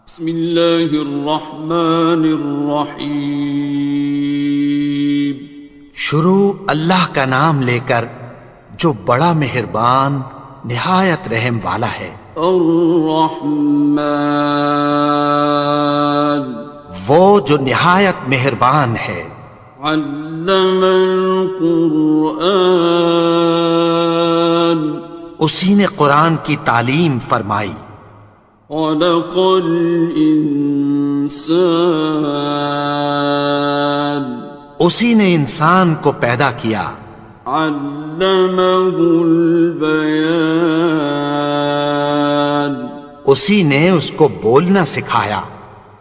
بسم اللہ الرحمن الرحیم۔ شروع اللہ کا نام لے کر جو بڑا مہربان نہایت رحم والا ہے۔ الرحمن، وہ جو نہایت مہربان ہے۔ علم القرآن، اسی نے قرآن کی تعلیم فرمائی۔ خلق الانسان، اسی نے انسان کو پیدا کیا۔ علمہ البیان، اسی نے اس کو بولنا سکھایا۔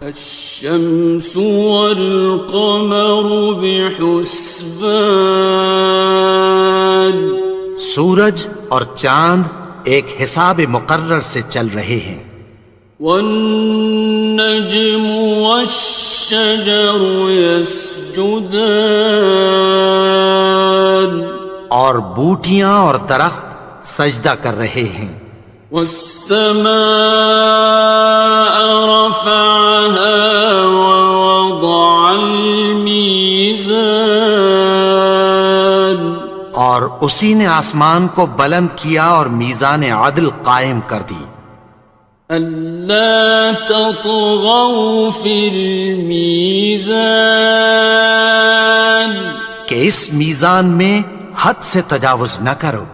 الشمس والقمر بحسبان، سورج اور چاند ایک حساب مقرر سے چل رہے ہیں۔ والنجم والشجر يسجدان، اور بوٹیاں اور درخت سجدہ کر رہے ہیں۔ والسماء رفعها ووضع الميزان، اور اسی نے آسمان کو بلند کیا اور میزان عدل قائم کر دی۔ ألا تطغوا في الميزان، کہ اس میزان میں حد سے تجاوز نہ کرو۔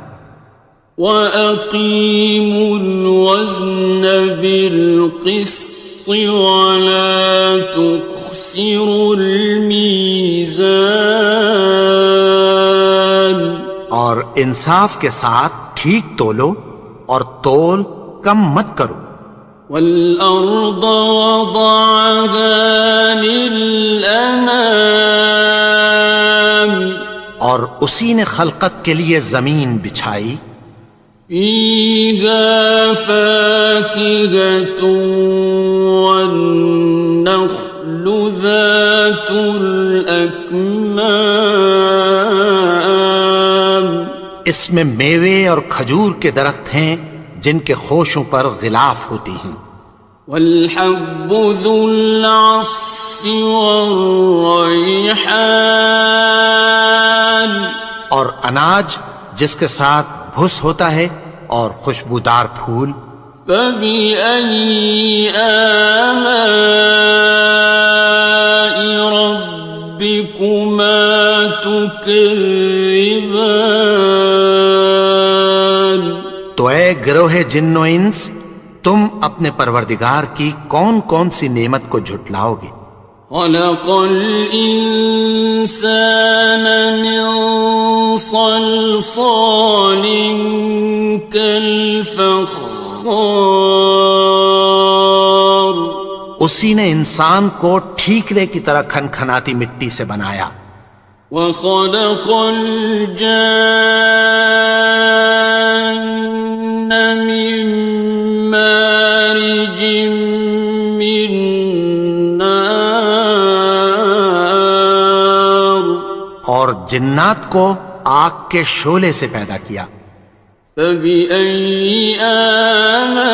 وَأَقِيمُوا الْوَزْنَ بِالْقِسْطِ وَلَا تُخْسِرُوا الْمِيزَانَ، اور انصاف کے ساتھ ٹھیک تولو اور تول کم مت کرو۔ وَالْأَرْضَ وَضَعَهَا لِلْأَنَامِ، اور اسی نے خلقت کے لیے زمین بچھائی۔ فِيهَا فَاكِهَةٌ وَالنَّخْلُ ذَاتُ الْأَكْمَامِ، اس میں میوے اور کھجور کے درخت ہیں جن کے خوشوں پر غلاف ہوتی ہیں۔ وَالْحَبُّ ذُو الْعَصْفِ وَالرَّيْحَانِ، اور اناج جس کے ساتھ بھس ہوتا ہے اور خوشبودار پھول۔ فَبِأَيِّ آلَاءِ رَبِّكُمَا تُكَذِّبَانِ، تو اے گروہ جن و انس، تم اپنے پروردگار کی کون کون سی نعمت کو جھٹلاؤ گے؟ خَلَقَ الْإِنسَانَ مِنْ صَلْصَالٍ كَالْفَخَّارِ، اسی نے انسان کو ٹھیکرے کی طرح کھنکھناتی مٹی سے بنایا۔ وَخَلَقَ الْجَانَّ مِن مَّارِجٍ مِّن نَّارٍ، اور جنات کو آگ کے شعلے سے پیدا کیا۔ فَبِأَيِّ آلَاءِ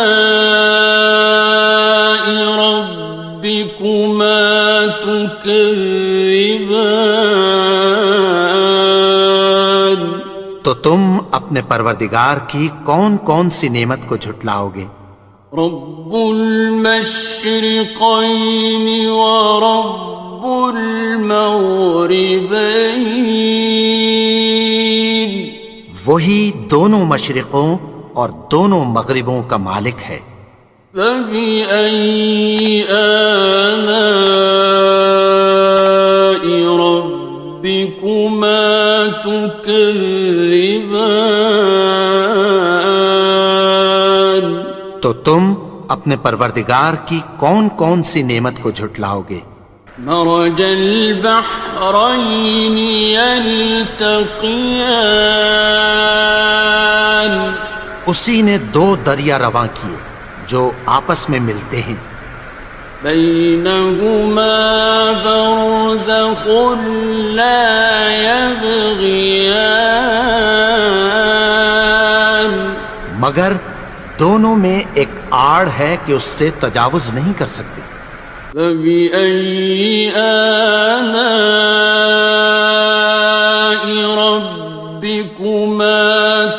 رَبِّكُمَا تُكَذِّبَانِ، تو تم اپنے پروردگار کی کون کون سی نعمت کو جھٹلاؤ گے؟ رب المشرقین ورب المغربین، وہی دونوں مشرقوں اور دونوں مغربوں کا مالک ہے۔ فَبِأَيِّ آلَاءِ رَبِّكُمَا تُكَذِّبَانِ، تو تم اپنے پروردگار کی کون کون سی نعمت کو جھٹلاؤ گے؟ مرج البحرین یلتقیان، اسی نے دو دریا رواں کیے جو آپس میں ملتے ہیں۔ بینہما برزخ لا یبغیان، مگر دونوں میں ایک آڑ ہے کہ اس سے تجاوز نہیں کر سکتے۔ فبأي آلاء ربكما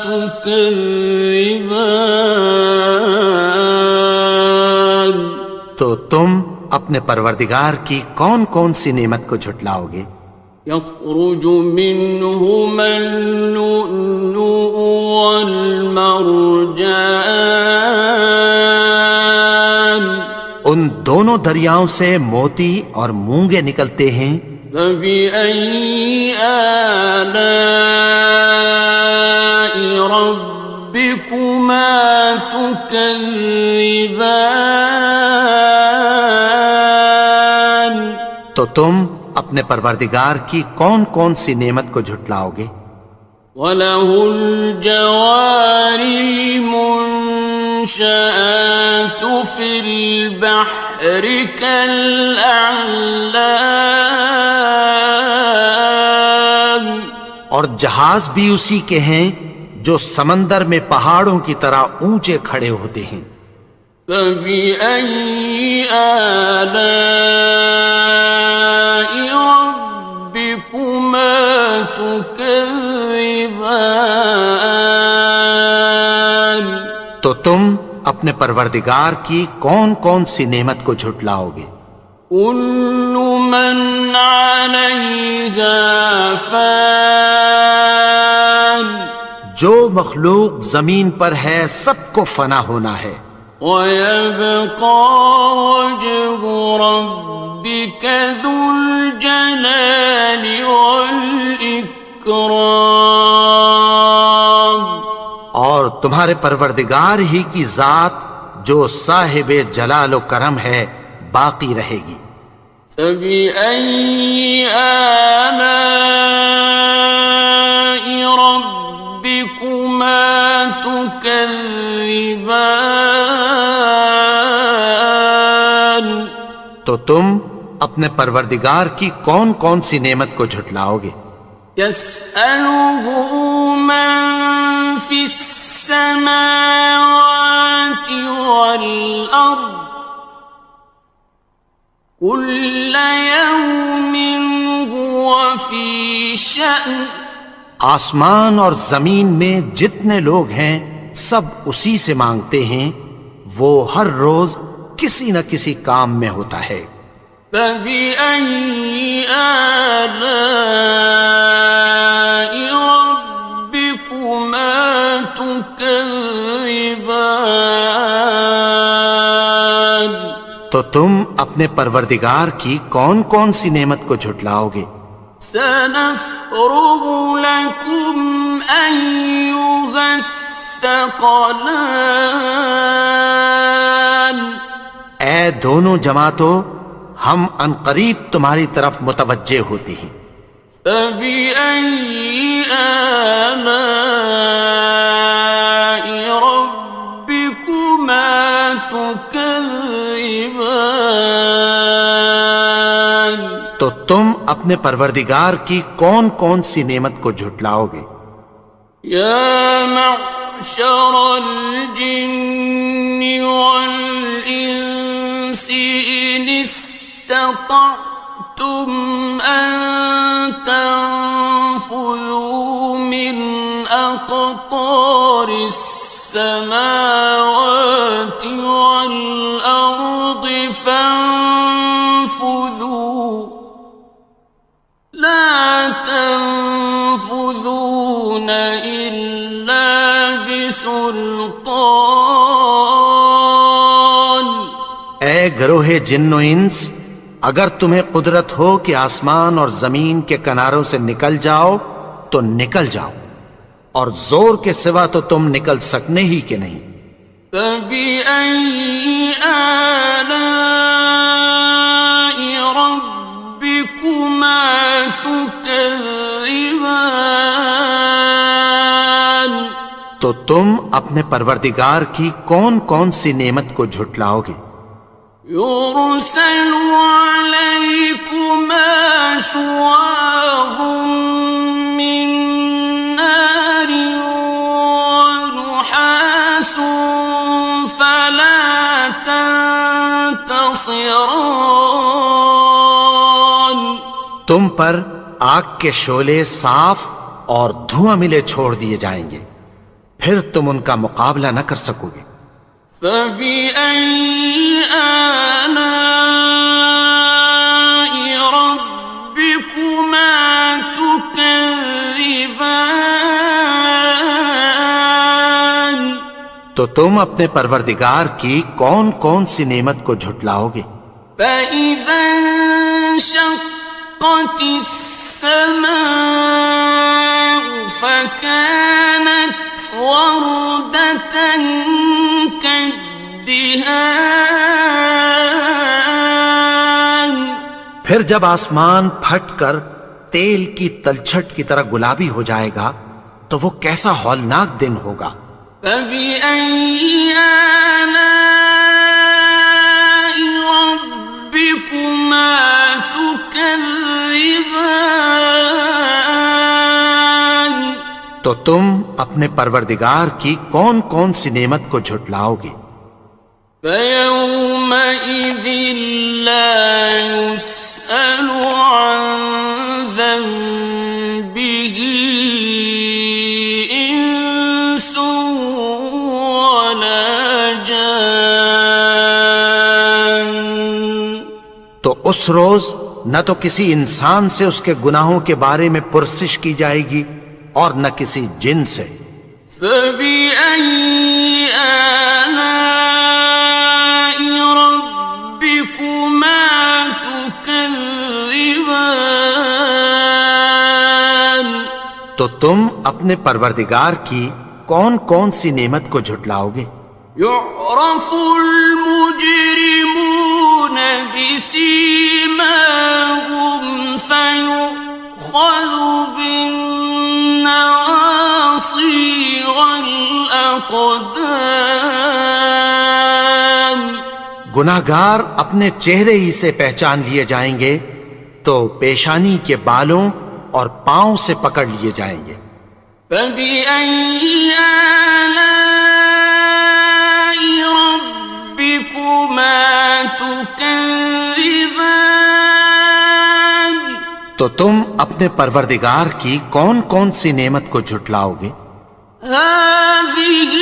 تكذبان؟ تو تم اپنے پروردگار کی کون کون سی نعمت کو جھٹلاؤ گے؟ يخرج منهما اللؤلؤ والمرجان، ان دونوں دریاؤں سے موتی اور مونگے نکلتے ہیں۔ فبأي آلاء ربكما تكذبان؟ تو تم اپنے پروردگار کی کون کون سی نعمت کو جھٹلاؤ گے؟ وَلَهُ الْجَوَارِ الْمُنشَآتُ فِي الْبَحْرِ كَالْأَعْلَامِ، اور جہاز بھی اسی کے ہیں جو سمندر میں پہاڑوں کی طرح اونچے کھڑے ہوتے ہیں۔ فَبِأَيِّ آلَاءِ رَبِّكُمَا تُكَذِّبَانِ؟ تو تم اپنے پروردگار کی کون کون سی نعمت کو جھٹلاؤ گے؟ كُلُّ مَنْ عَلَيْهَا فَانٍ، جو مخلوق زمین پر ہے سب کو فنا ہونا ہے۔ وَيَبْقَى وَجْهُ رَبِّكَ ذُو الْجَلَالِ وَالْإِكْرَامِ، اور تمہارے پروردگار ہی کی ذات جو صاحب جلال و کرم ہے باقی رہے گی۔ فَبِأَيِّ آلَاءِ رَبِّكُمَا تُكَذِّبَانِ؟ تو تم اپنے پروردگار کی کون کون سی نعمت کو جھٹلاؤ گے؟ يَسْأَلُهُ مَن فِي السَّمَاوَاتِ وَالْأَرْضِ كُلَّ يَوْمٍ هُوَ فِي شَأْنٍ، آسمان اور زمین میں جتنے لوگ ہیں سب اسی سے مانگتے ہیں، وہ ہر روز کسی نہ کسی کام میں ہوتا ہے۔ فَبِأَيِّ آلَاءِ رَبِّكُمَا تُكَذِّبَانِ؟ تو تم اپنے پروردگار کی کون کون سی نعمت کو جھٹلاؤ گے؟ سَنَفْرُغُ لَكُمْ أَيُّهَ الثَّقَلَانِ، اے دونوں جماعتوں، ہم عنقریب تمہاری طرف متوجہ ہوتے ہیں۔ فَبِأَيِّ آلَاءِ رَبِّكُمَا تُكَذِّبَانِ؟ تو تم اپنے پروردگار کی کون کون سی نعمت کو جھٹلاؤ گے؟ يَا مَعْشَرَ الْجِنِّ وَالْإِنسِ إِنِ اسْتَطَعْتُمْ أَن تَنفُذُوا مِنْ أَقْطَارِ السَّمَاوَاتِ وَالْأَرْضِ فَانفُذُوا لَا تَنفُذُونَ إِلَّا بِسُلْطَانٍ۔ اے گروہ جن و انس، اگر تمہیں قدرت ہو کہ آسمان اور زمین کے کناروں سے نکل جاؤ تو نکل جاؤ، اور زور کے سوا تو تم نکل سکنے ہی کہ نہیں۔ فَبِأَيِّ آلَاءِ رَبِّكُمَا تُكَذِّبَانِ؟ تو تم اپنے پروردگار کی کون کون سی نعمت کو جھٹلاؤ گے؟ يُرْسَلُ عَلَيْكُمَا شُوَاظٌ مِّن نَّارٍ وَنُحَاسٌ ينتصران. تم پر آگ کے شعلے صاف اور دھواں ملے چھوڑ دیے جائیں گے، پھر تم ان کا مقابلہ نہ کر سکو گے۔ فبأي آلاء ربكما تكذبان. تو تم اپنے پروردگار کی کون کون سی نعمت کو جھٹلاؤ گے؟ فإذا انشقت السماء فكانت وردة كالدهان. پھر جب آسمان پھٹ کر تیل کی تلچھٹ کی طرح گلابی ہو جائے گا تو وہ کیسا ہولناک دن ہوگا۔ فبأي آلاء ربكما تكذبان. تو تم اپنے پروردگار کی کون کون سی نعمت کو جھٹلاؤ گے؟ فيومئذ لا يسأل عن ذنبه إنس ولا جان. تو اس روز نہ تو کسی انسان سے اس کے گناہوں کے بارے میں پرسش کی جائے گی اور نہ کسی جن سے۔ فبأي آلاء ربكما تكذبان. تو تم اپنے پروردگار کی کون کون سی نعمت کو جھٹلاؤ گے؟ يعرف المجرمون بسيماهم فيؤخذ بالنواصي والأقدام. گناہگار اپنے چہرے ہی سے پہچان لیے جائیں گے تو پیشانی کے بالوں اور پاؤں سے پکڑ لیے جائیں گے۔ فبأي آلاء ربكما تكذبان. تو تم اپنے پروردگار کی کون کون سی نعمت کو جھٹلاؤ گے؟ هذه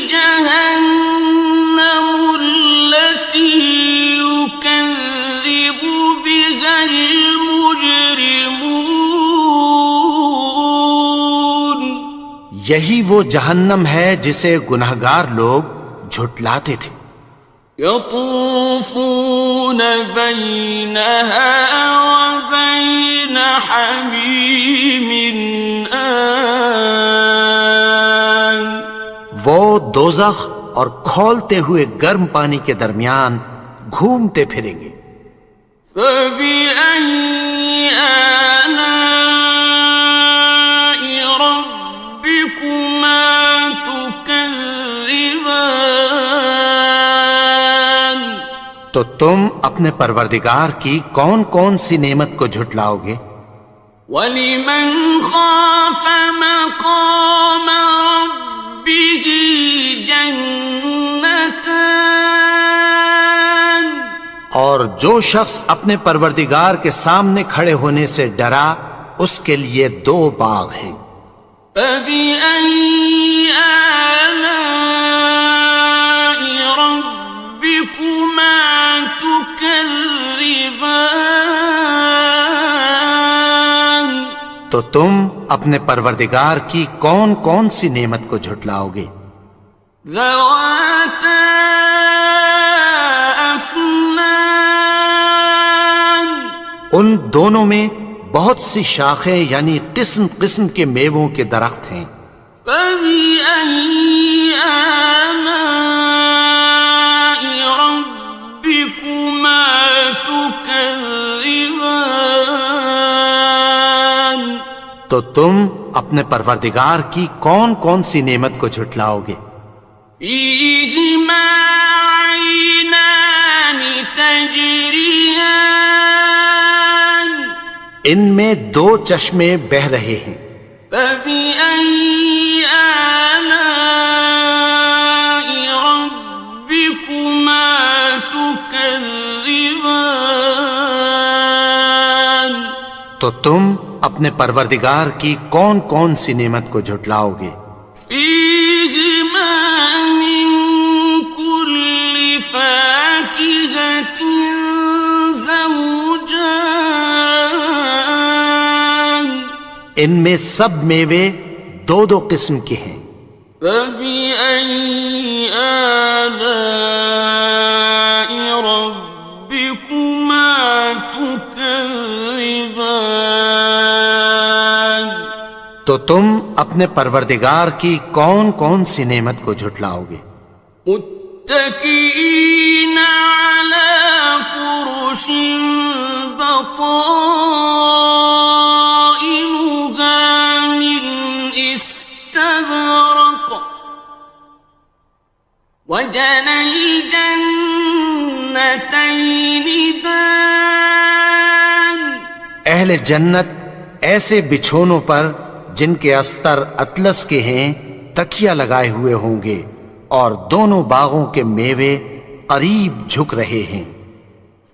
جهنم التي يكذب بها المجرمون. یہی وہ جہنم ہے جسے گناہگار لوگ جھٹلاتے تھے۔ يطوفون بينها وبين حميم آن. وہ دوزخ اور کھولتے ہوئے گرم پانی کے درمیان گھومتے پھریں گے۔ فبأي آلاء ربكما تكذبان. تو تم اپنے پروردگار کی کون کون سی نعمت کو جھٹلاؤ گے؟ وَلِمَنْ خَافَ مَقَامَ رَبِّهِ جَنَّتَانِ. اور جو شخص اپنے پروردگار کے سامنے کھڑے ہونے سے ڈرا اس کے لیے 2 باغ ہیں۔ فَبِأَيِّ آلَاءِ رَبِّكُمَا تُكَذِّبَانِ. تو تم اپنے پروردگار کی کون کون سی نعمت کو جھٹلاؤ گے؟ ذَوَاتَا أَفْنَانٍ. ان دونوں میں بہت سی شاخیں یعنی قسم قسم کے میووں کے درخت ہیں۔ فَبِأَيِّ آلَاءِ رَبِّكُمَا تُكَذِّبَانِ. تو تم اپنے پروردگار کی کون کون سی نعمت کو جھٹلاؤ گے؟ فِيهِمَا عَيْنَانِ تَجْرِيَانِ. ان میں 2 چشمے بہہ رہے ہیں۔ فَبِأَيِّ آلَاءِ رَبِّكُمَا تُكَذِّبَانِ. تكذبان تو تم اپنے پروردگار کی کون کون سی نعمت کو جھٹلاؤ گے؟ فيهما من كل فاكهة زوجان ان میں سب میوے دو دو قسم کے ہیں۔ فبأي آلاء ربكما تكذبان تو تم اپنے پروردگار کی کون کون سی نعمت کو جھٹلاؤ گے؟ متكئين على فرش بطائنها من استبرق وجنى الجنتين دان اہل جنت ایسے بچھونوں پر جن کے استر اطلس کے ہیں تکیہ لگائے ہوئے ہوں گے، اور دونوں باغوں کے میوے قریب جھک رہے ہیں۔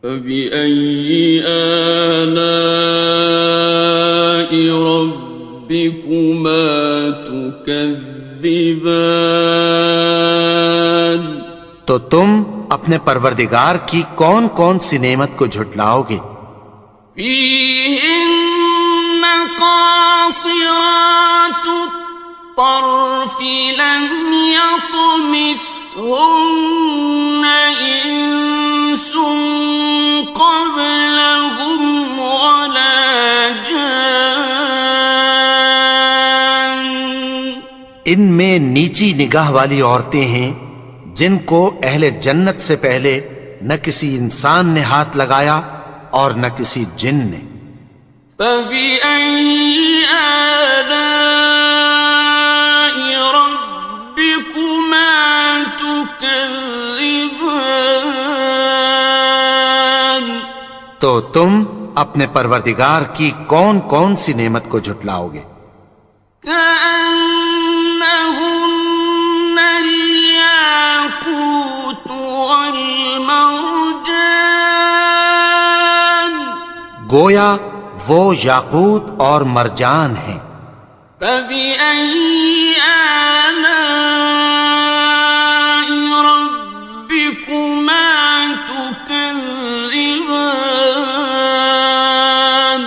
فبأي آلاء ربكما تكذبان تو تم اپنے پروردگار کی کون کون سی نعمت کو جھٹلاؤ گے؟ فيهن قاصرات الطرف لم يطمثهن إنس قبلهم ولا جان ان میں نیچی نگاہ والی عورتیں ہیں جن کو اہل جنت سے پہلے نہ کسی انسان نے ہاتھ لگایا اور نہ کسی جن نے۔ فبأي آلاء ربكما تكذبان تو تم اپنے پروردگار کی کون کون سی نعمت کو جھٹلاؤ گے؟ كأنهن الياقوت والمرجان گویا وہ یاقوت اور مرجان ہیں۔ فبأي آلاء ربكما تكذبان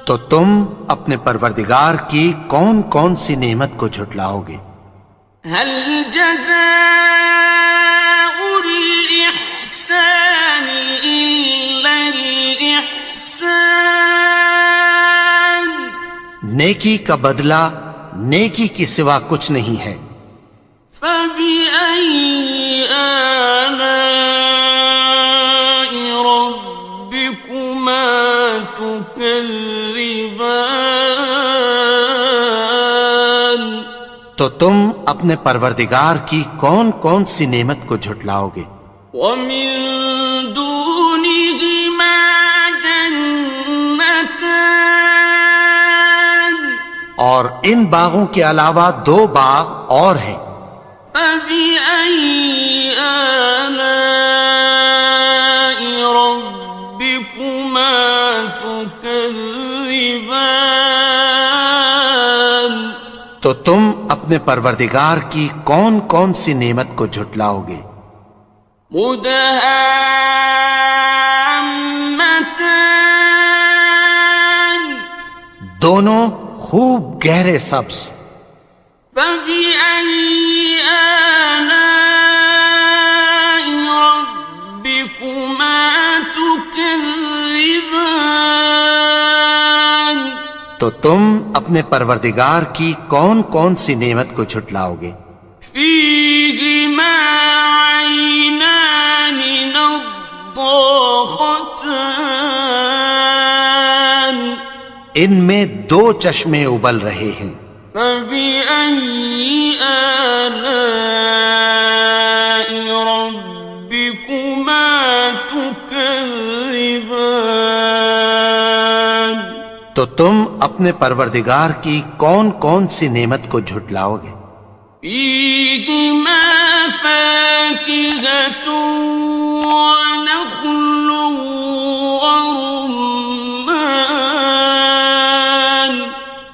تو تم اپنے پروردگار کی کون کون سی نعمت کو جھٹلاؤ گے؟ هل جزاء الإحسان إلا الإحسان نیکی کا بدلہ نیکی کی سوا کچھ نہیں ہے۔ فبأي آلاء ربكما تكذبان تو تم اپنے پروردگار کی کون کون سی نعمت کو جھٹلاؤ گے؟ ومن دونهما جنتان اور ان باغوں کے علاوہ دو باغ اور ہیں۔ فبأي آلاء ربكما تكذبان تو تم اپنے پروردگار کی کون کون سی نعمت کو جھٹلاؤ گے؟ مدهامتان دونوں خوب گہرے سبز۔ فبأي آلاء ربكما تكذبان تو تم اپنے پروردگار کی کون کون سی نعمت کو جھٹلاؤ گے؟ فيهما عينان نضاختان ان میں دو چشمے ابل رہے ہیں۔ فبأي آلاء ربكما تكذبان تو تم اپنے پروردگار کی کون کون سی نعمت کو جھٹلاؤ گے؟ فيهما فاكهة ونخل ورمان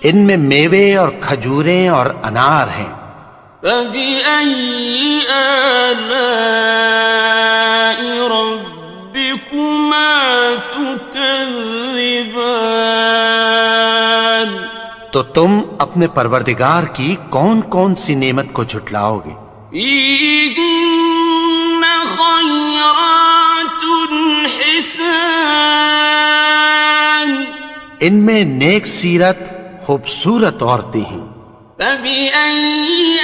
ان میں میوے اور کھجوریں اور انار ہیں. فبأي آلاء ربكما تكذبان تو تم اپنے پروردگار کی کون کون سی نعمت کو جھٹلاؤ گے؟ فيهن خيرات حسان ان میں نیک سیرت خوبصورت عورتیں ہیں. فبأي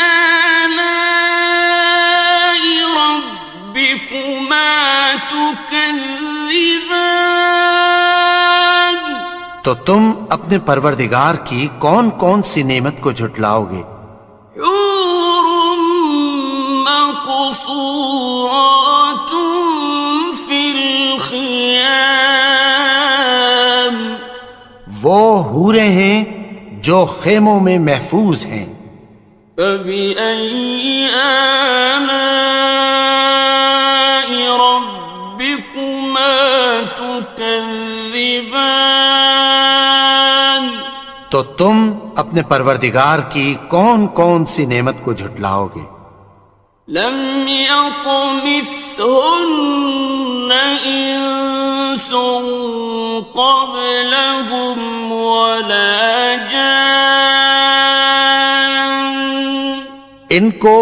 آلاء ربكما تكذبان تو تم اپنے پروردگار کی کون کون سی نعمت کو جھٹلاؤ گے؟ حور مقصورات في الخيام وہ حوریں ہیں جو خیموں میں محفوظ ہیں. فبأي آلاء ربكما تكذبان تو تم اپنے پروردگار کی کون کون سی نعمت کو جھٹلاؤ گے؟ لم يطمثهن إنس قبلهم ولا جان ان کو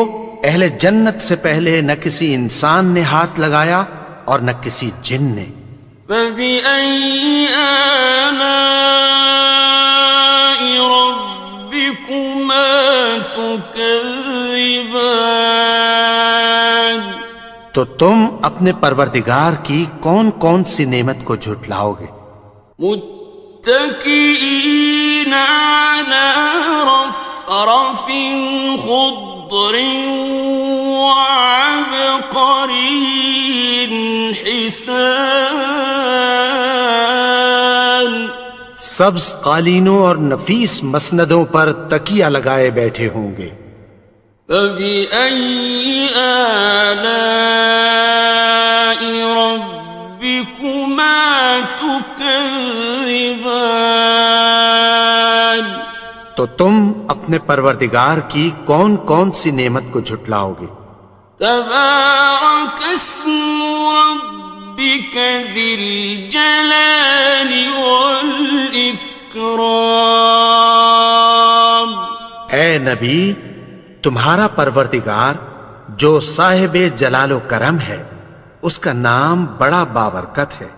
اہل جنت سے پہلے نہ کسی انسان نے ہاتھ لگایا اور نہ کسی جن نے. فبأي آلاء ربكما تكذبان تو تم اپنے پروردگار کی کون کون سی نعمت کو جھٹلاؤ گے؟ متكئين على رفرف خضر وعبقري حسان سبز قالینوں اور نفیس مسندوں پر تکیہ لگائے بیٹھے ہوں گے. فبأي آلاء ربكما تكذبان تو تم اپنے پروردگار کی کون کون سی نعمت کو جھٹلاؤ گے؟ تبارك اسم ربك ذي الجلال والإكرام اے نبی، تمہارا پروردگار جو صاحب جلال و کرم ہے، اس کا نام بڑا بابرکت ہے.